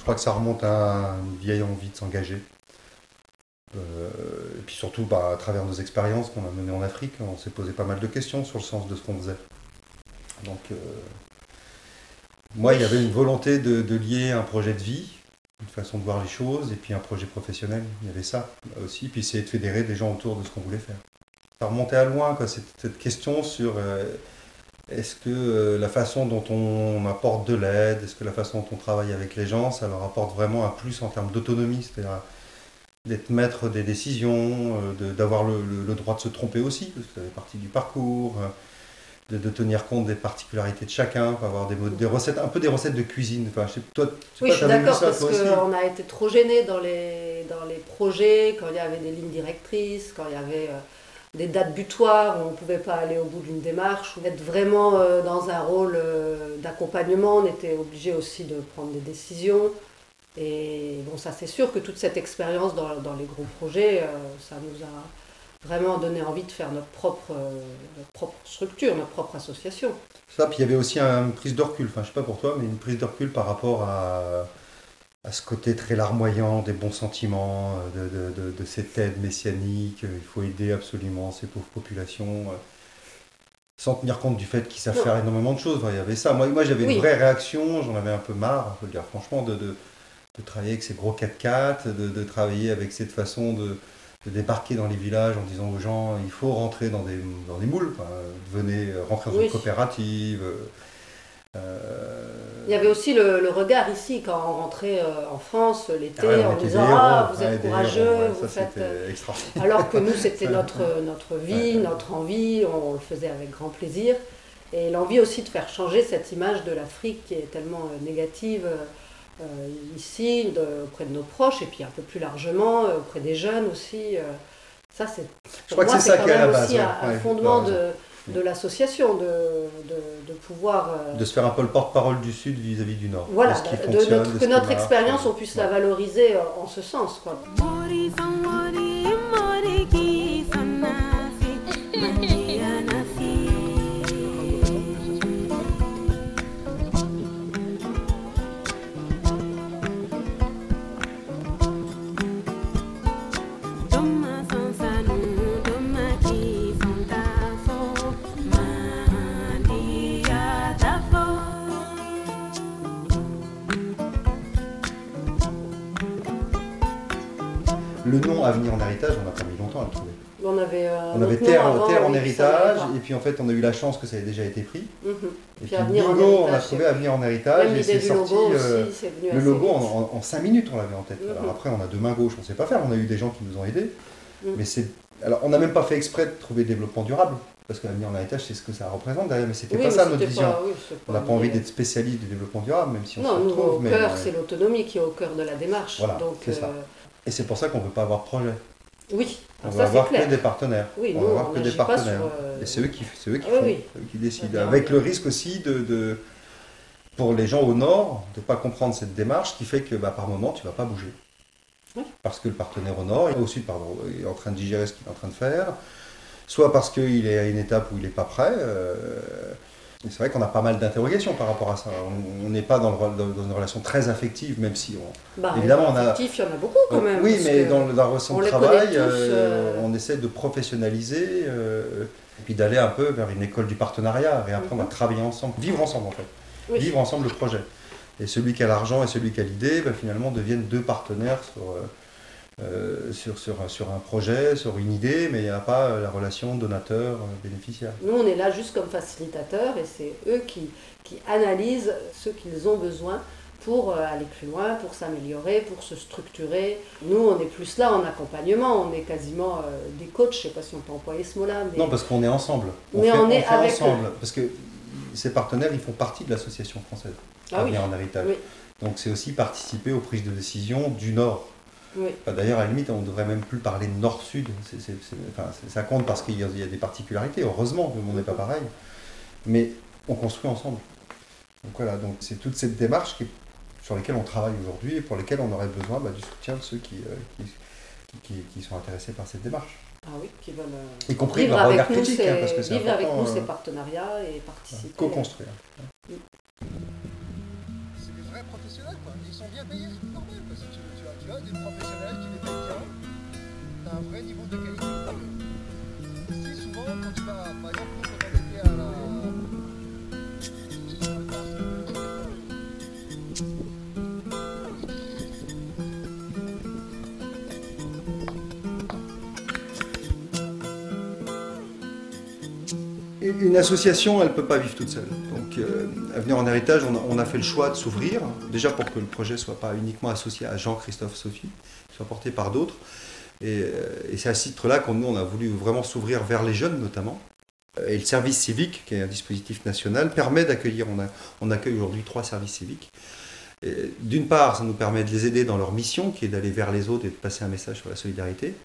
crois que ça remonte à une vieille envie de s'engager. Et puis surtout, à travers nos expériences qu'on a menées en Afrique, on s'est posé pas mal de questions sur le sens de ce qu'on faisait. Donc, moi, il y avait une volonté de lier un projet de vie, une façon de voir les choses, et puis un projet professionnel. Il y avait ça aussi, puis essayer de fédérer des gens autour de ce qu'on voulait faire. Ça remontait à loin, quoi, cette question sur est-ce que la façon dont on apporte de l'aide, est-ce que la façon dont on travaille avec les gens, ça leur apporte vraiment un plus en termes d'autonomie, c'est-à-dire d'être maître des décisions, d'avoir le droit de se tromper aussi, parce que ça fait partie du parcours, de tenir compte des particularités de chacun, avoir des recettes, un peu des recettes de cuisine. Enfin, toi, oui, je suis d'accord, parce qu'on a été trop gênés dans les projets, quand il y avait des lignes directrices, quand il y avait des dates butoirs où on ne pouvait pas aller au bout d'une démarche, ou être vraiment dans un rôle d'accompagnement, on était obligé aussi de prendre des décisions. Et bon, ça c'est sûr que toute cette expérience dans les gros projets, ça nous a vraiment donné envie de faire notre propre structure, notre propre association. Ça, puis il y avait aussi une prise de recul, enfin je sais pas pour toi, mais une prise de recul par rapport à ce côté très larmoyant des bons sentiments, de cette aide messianique, il faut aider absolument ces pauvres populations, sans tenir compte du fait qu'ils savent faire énormément de choses. Enfin, il y avait ça. Moi j'avais une vraie réaction, j'en avais un peu marre, faut le dire franchement, de travailler avec ces gros 4x4, de travailler avec cette façon de débarquer dans les villages en disant aux gens il faut rentrer dans des moules, venez rentrer dans une coopérative. Il y avait aussi le regard ici quand on rentrait en France l'été en disant vous êtes courageux, vous faites. Alors que nous c'était notre vie, notre envie, on le faisait avec grand plaisir. Et l'envie aussi de faire changer cette image de l'Afrique qui est tellement négative. Ici, auprès de nos proches, et puis un peu plus largement, auprès des jeunes aussi. Ça, je crois que c'est ça qui est à la base. C'est un fondement de l'association, de pouvoir... de se faire un peu le porte-parole du Sud vis-à-vis du Nord. Voilà, que notre expérience, on puisse la valoriser en ce sens, quoi. Le nom Avenir en héritage, on n'a pas mis longtemps à le trouver. On avait terre en héritage, et puis en fait on a eu la chance que ça ait déjà été pris. Et puis bingo, on a trouvé Avenir en héritage, et c'est sorti le logo en 5 minutes, on l'avait en tête. Alors après on a deux mains gauches, on ne sait pas faire, on a eu des gens qui nous ont aidés, mais alors on n'a même pas fait exprès de trouver développement durable, parce qu'Avenir en héritage c'est ce que ça représente derrière, mais c'était pas ça notre vision. On n'a pas envie d'être spécialiste du développement durable, même si on se retrouve. Non, au cœur, c'est l'autonomie qui est au cœur de la démarche. Voilà, c'est ça. Et c'est pour ça qu'on ne veut pas avoir de projet. Oui, on va avoir que des partenaires. Oui, on va avoir que des partenaires. Et c'est eux qui font, c'est eux qui décident. Avec le risque aussi pour les gens au nord, de ne pas comprendre cette démarche qui fait que par moment, tu ne vas pas bouger. Oui. Parce que le partenaire au nord, au sud, pardon, est en train de digérer ce qu'il est en train de faire. Soit parce qu'il est à une étape où il n'est pas prêt. C'est vrai qu'on a pas mal d'interrogations par rapport à ça. On n'est pas dans une relation très affective, même si évidemment affectif, il y en a beaucoup quand même. Oui, mais dans la relation de travail, on essaie de professionnaliser et puis d'aller un peu vers une école du partenariat, réapprendre à travailler ensemble, vivre ensemble en fait, vivre ensemble le projet. Et celui qui a l'argent et celui qui a l'idée, finalement deviennent deux partenaires sur un projet, sur une idée, mais il n'y a pas la relation donateur-bénéficiaire. Nous, on est là juste comme facilitateurs et c'est eux qui analysent ce qu'ils ont besoin pour aller plus loin, pour s'améliorer, pour se structurer. Nous, on est plus là en accompagnement, on est quasiment des coachs, je ne sais pas si on peut employer ce mot-là. Mais... Non, parce qu'on est ensemble. On fait ensemble, parce que ces partenaires, ils font partie de l'association française, Avenir en héritage. Oui. Donc c'est aussi participer aux prises de décision du Nord. Oui. D'ailleurs, à la limite, on ne devrait même plus parler de nord-sud. Ça compte parce qu'il y a des particularités. Heureusement, le monde n'est pas pareil. Mais on construit ensemble. Donc voilà, c'est toute cette démarche sur laquelle on travaille aujourd'hui et pour lesquelles on aurait besoin du soutien de ceux qui sont intéressés par cette démarche. Ah oui, qui veulent y compris vivre avec regard critique, parce que c'est vivre avec nous ces partenariats et participer. Co-construire. C'est des vrais professionnels. professionnels, quoi. Ils sont bien payés, c'est normal, quoi. Si tu as des professionnels qui les payent bien, tu as un vrai niveau de qualité. Ici, souvent, quand tu vas, par exemple, nous, quand on était à la... Une association, elle ne peut pas vivre toute seule. Donc, Avenir en héritage, on a fait le choix de s'ouvrir, déjà pour que le projet ne soit pas uniquement associé à Jean-Christophe Sophie, soit porté par d'autres. Et c'est à ce titre-là qu'on on a voulu vraiment s'ouvrir vers les jeunes notamment. Et le service civique, qui est un dispositif national, permet d'accueillir, on accueille aujourd'hui 3 services civiques. D'une part, ça nous permet de les aider dans leur mission, qui est d'aller vers les autres et de passer un message sur la solidarité.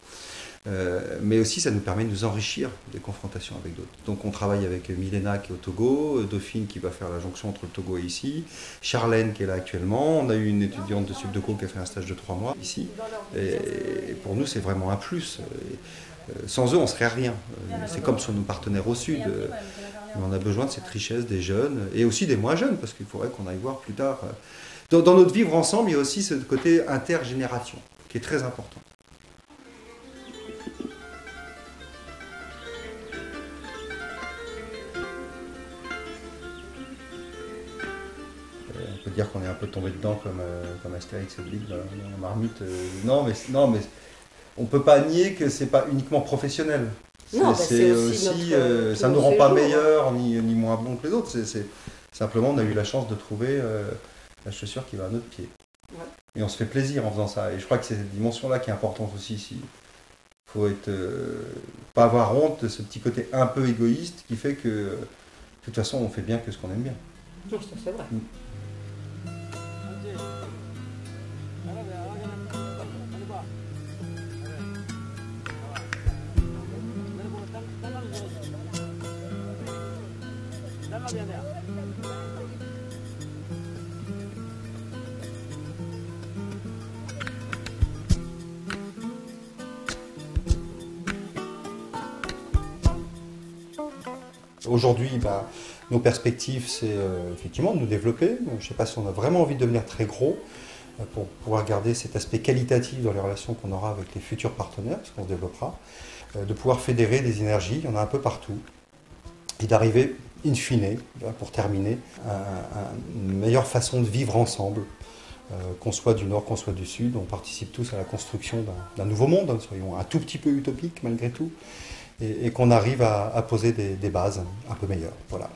Mais aussi ça nous permet de nous enrichir des confrontations avec d'autres. Donc on travaille avec Milena qui est au Togo, Dauphine qui va faire la jonction entre le Togo et ici, Charlène qui est là actuellement, on a eu une étudiante de Subdeco qui a fait un stage de 3 mois ici, et pour nous c'est vraiment un plus. Sans eux on ne serait rien, c'est comme sur nos partenaires au sud, mais on a besoin de cette richesse des jeunes, et aussi des moins jeunes, parce qu'il faudrait qu'on aille voir plus tard. Dans notre vivre ensemble, il y a aussi ce côté intergénération qui est très important. On peut dire qu'on est un peu tombé dedans comme Astérix et Obélix dans la marmite. Non, mais on ne peut pas nier que c'est pas uniquement professionnel. C'est aussi ça ne nous rend pas meilleurs ni moins bons que les autres. C'est simplement on a eu la chance de trouver la chaussure qui va à notre pied. Ouais. Et on se fait plaisir en faisant ça. Et je crois que c'est cette dimension-là qui est importante aussi ici. Il faut pas avoir honte de ce petit côté un peu égoïste qui fait que de toute façon on fait bien que ce qu'on aime bien. Oui, ça c'est vrai. Aujourd'hui, nos perspectives, c'est effectivement de nous développer. Donc, je ne sais pas si on a vraiment envie de devenir très gros pour pouvoir garder cet aspect qualitatif dans les relations qu'on aura avec les futurs partenaires, parce qu'on se développera, de pouvoir fédérer des énergies, il y en a un peu partout, et d'arriver, in fine, pour terminer, à une meilleure façon de vivre ensemble, qu'on soit du Nord, qu'on soit du Sud. On participe tous à la construction d'un nouveau monde, soyons un tout petit peu utopiques malgré tout, et qu'on arrive à poser des bases un peu meilleures. Voilà.